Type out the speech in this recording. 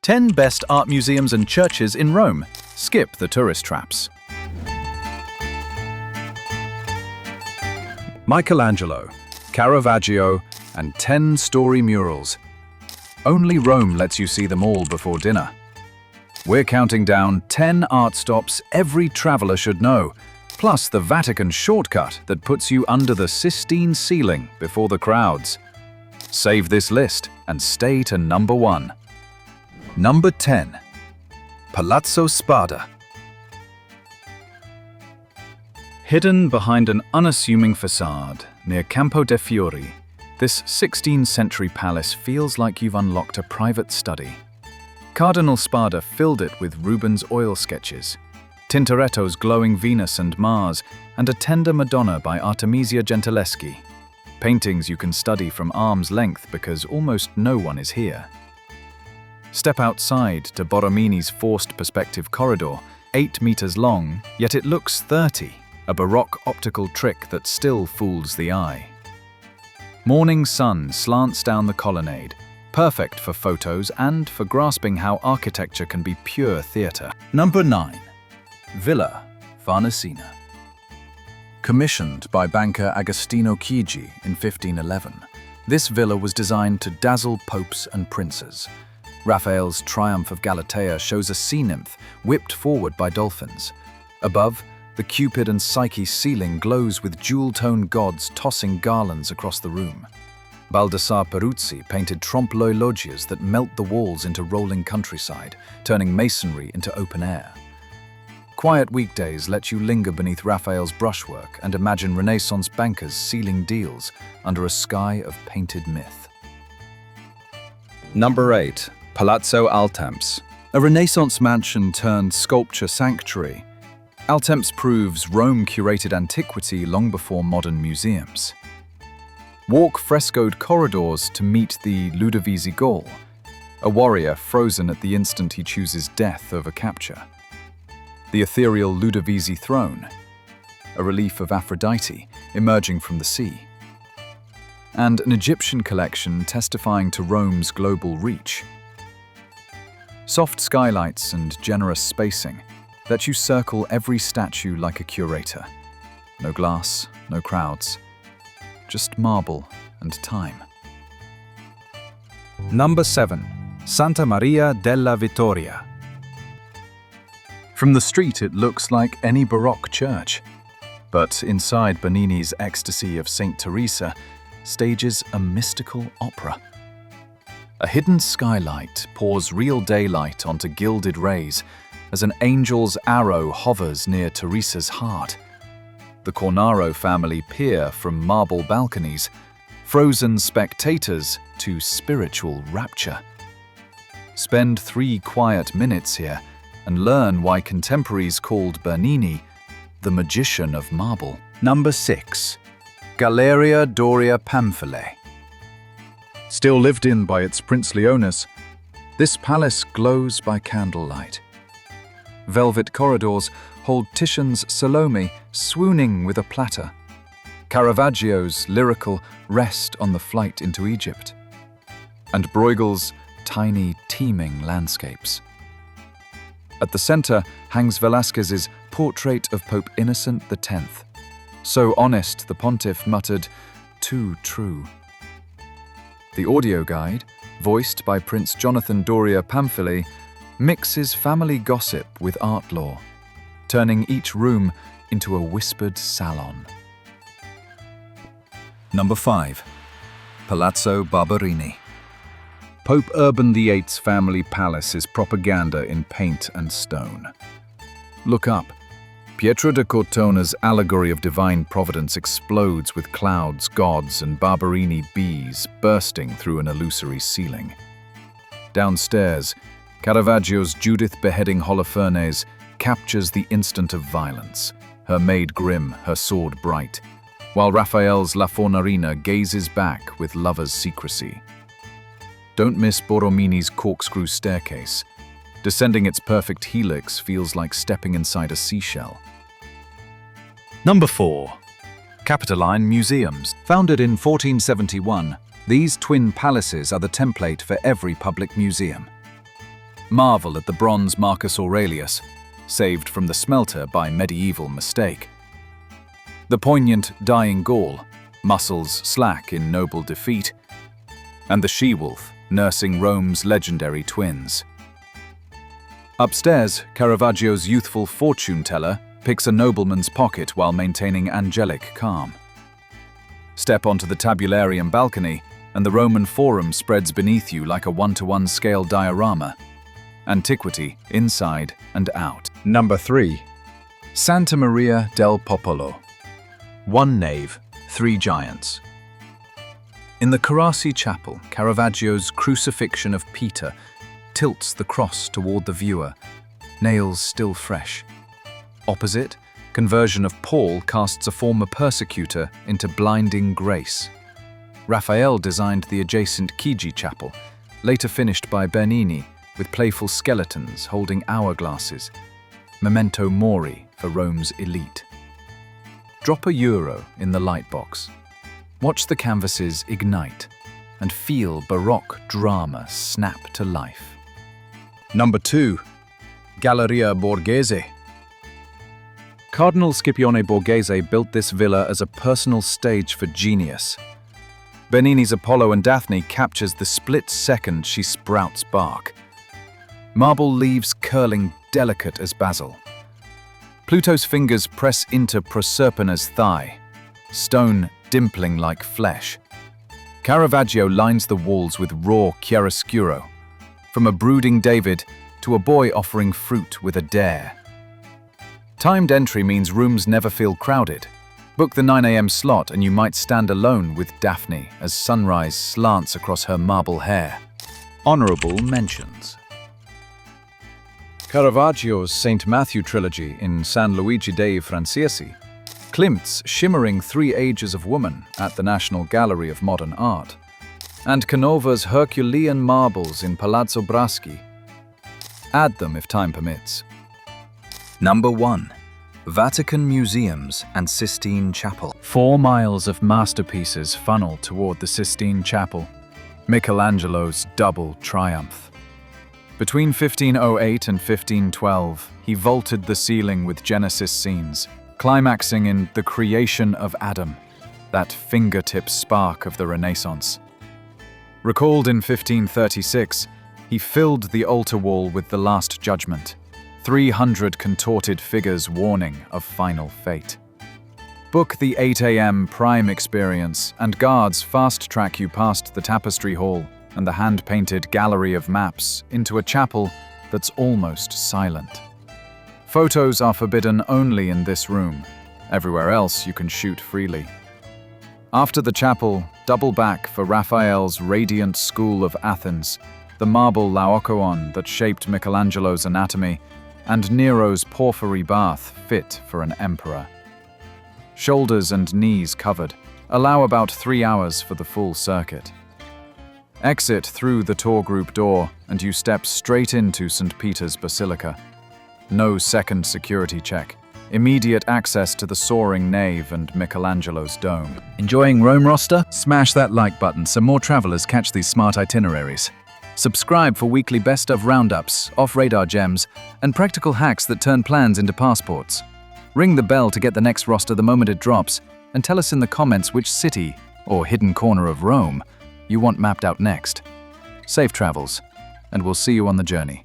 10 best art museums and churches in Rome. Skip the tourist traps. Michelangelo, Caravaggio, and 10-story murals. Only Rome lets you see them all before dinner. We're counting down 10 art stops every traveler should know, plus the Vatican shortcut that puts you under the Sistine ceiling before the crowds. Save this list and stay to number 1. Number 10. Palazzo Spada. Hidden behind an unassuming facade near Campo de' Fiori, this 16th century palace feels like you've unlocked a private study. Cardinal Spada filled it with Rubens' oil sketches, Tintoretto's glowing Venus and Mars, and a tender Madonna by Artemisia Gentileschi. Paintings you can study from arm's length because almost no one is here. Step outside to Borromini's forced perspective corridor, 8 meters long, yet it looks 30, a Baroque optical trick that still fools the eye. Morning sun slants down the colonnade, perfect for photos and for grasping how architecture can be pure theatre. Number 9. Villa Farnesina. Commissioned by banker Agostino Chigi in 1511, this villa was designed to dazzle popes and princes. Raphael's Triumph of Galatea shows a sea nymph whipped forward by dolphins. Above, the Cupid and Psyche ceiling glows with jewel-toned gods tossing garlands across the room. Baldassare Peruzzi painted trompe-l'oeil loggias that melt the walls into rolling countryside, turning masonry into open air. Quiet weekdays let you linger beneath Raphael's brushwork and imagine Renaissance bankers sealing deals under a sky of painted myth. Number 8. Palazzo Altemps. A Renaissance mansion turned sculpture sanctuary, Altemps proves Rome curated antiquity long before modern museums. Walk frescoed corridors to meet the Ludovisi Gaul, a warrior frozen at the instant he chooses death over capture. The ethereal Ludovisi throne, a relief of Aphrodite emerging from the sea. And an Egyptian collection testifying to Rome's global reach. Soft skylights and generous spacing let you circle every statue like a curator. No glass, no crowds, just marble and time. Number 7. Santa Maria della Vittoria. From the street it looks like any Baroque church, but inside Bernini's Ecstasy of Saint Teresa stages a mystical opera. A hidden skylight pours real daylight onto gilded rays as an angel's arrow hovers near Teresa's heart. The Cornaro family peer from marble balconies, frozen spectators to spiritual rapture. Spend 3 quiet minutes here and learn why contemporaries called Bernini the magician of marble. Number 6. Galleria Doria Pamphilj. Still lived in by its princely owners, this palace glows by candlelight. Velvet corridors hold Titian's Salome swooning with a platter, Caravaggio's lyrical Rest on the Flight into Egypt, and Bruegel's tiny, teeming landscapes. At the center hangs Velázquez's portrait of Pope Innocent X. So honest, the pontiff muttered, "Too true." The audio guide, voiced by Prince Jonathan Doria Pamphilj, mixes family gossip with art lore, turning each room into a whispered salon. Number 5. Palazzo Barberini. Pope Urban VIII's family palace is propaganda in paint and stone. Look up. Pietro da Cortona's allegory of divine providence explodes with clouds, gods, and Barberini bees bursting through an illusory ceiling. Downstairs, Caravaggio's Judith beheading Holofernes captures the instant of violence, her maid grim, her sword bright, while Raphael's La Fornarina gazes back with lover's secrecy. Don't miss Borromini's corkscrew staircase. Descending its perfect helix feels like stepping inside a seashell. Number 4. Capitoline Museums. Founded in 1471, these twin palaces are the template for every public museum. Marvel at the bronze Marcus Aurelius, saved from the smelter by medieval mistake. The poignant dying Gaul, muscles slack in noble defeat, and the she-wolf nursing Rome's legendary twins. Upstairs, Caravaggio's youthful fortune-teller picks a nobleman's pocket while maintaining angelic calm. Step onto the tabularium balcony, and the Roman Forum spreads beneath you like a one-to-one scale diorama. Antiquity inside and out. Number 3. Santa Maria del Popolo. One nave, three giants. In the Caravaggio Chapel, Caravaggio's Crucifixion of Peter tilts the cross toward the viewer, nails still fresh. Opposite, Conversion of Paul casts a former persecutor into blinding grace. Raphael designed the adjacent Chigi Chapel, later finished by Bernini, with playful skeletons holding hourglasses, memento mori for Rome's elite. Drop €1 in the lightbox. Watch the canvases ignite and feel Baroque drama snap to life. Number 2. Galleria Borghese. Cardinal Scipione Borghese built this villa as a personal stage for genius. Bernini's Apollo and Daphne captures the split second she sprouts bark. Marble leaves curling delicate as basil. Pluto's fingers press into Proserpina's thigh, stone dimpling like flesh. Caravaggio lines the walls with raw chiaroscuro, from a brooding David to a boy offering fruit with a dare. Timed entry means rooms never feel crowded. Book the 9 a.m. slot and you might stand alone with Daphne as sunrise slants across her marble hair. Honorable mentions. Caravaggio's St. Matthew trilogy in San Luigi dei Francesi, Klimt's shimmering Three Ages of Woman at the National Gallery of Modern Art, and Canova's Herculean marbles in Palazzo Braschi. Add them if time permits. Number 1. Vatican Museums and Sistine Chapel. 4 miles of masterpieces funnel toward the Sistine Chapel, Michelangelo's double triumph. Between 1508 and 1512, he vaulted the ceiling with Genesis scenes, climaxing in The Creation of Adam, that fingertip spark of the Renaissance. Recalled in 1536, he filled the altar wall with the Last Judgment, 300 contorted figures warning of final fate. Book the 8 a.m. prime experience, and guards fast-track you past the tapestry hall and the hand-painted gallery of maps into a chapel that's almost silent. Photos are forbidden only in this room. Everywhere else you can shoot freely. After the chapel, double back for Raphael's radiant school of Athens, the marble Laocoon that shaped Michelangelo's anatomy, and Nero's porphyry bath fit for an emperor. Shoulders and knees covered. Allow about 3 hours for the full circuit. Exit through the tour group door and you step straight into St. Peter's Basilica. No second security check. Immediate access to the soaring nave and Michelangelo's dome. Enjoying Rome roster? Smash that like button so more travelers catch these smart itineraries. Subscribe for weekly best of roundups, off-radar gems, and practical hacks that turn plans into passports. Ring the bell to get the next roster the moment it drops, and tell us in the comments which city, or hidden corner of Rome, you want mapped out next. Safe travels, and we'll see you on the journey.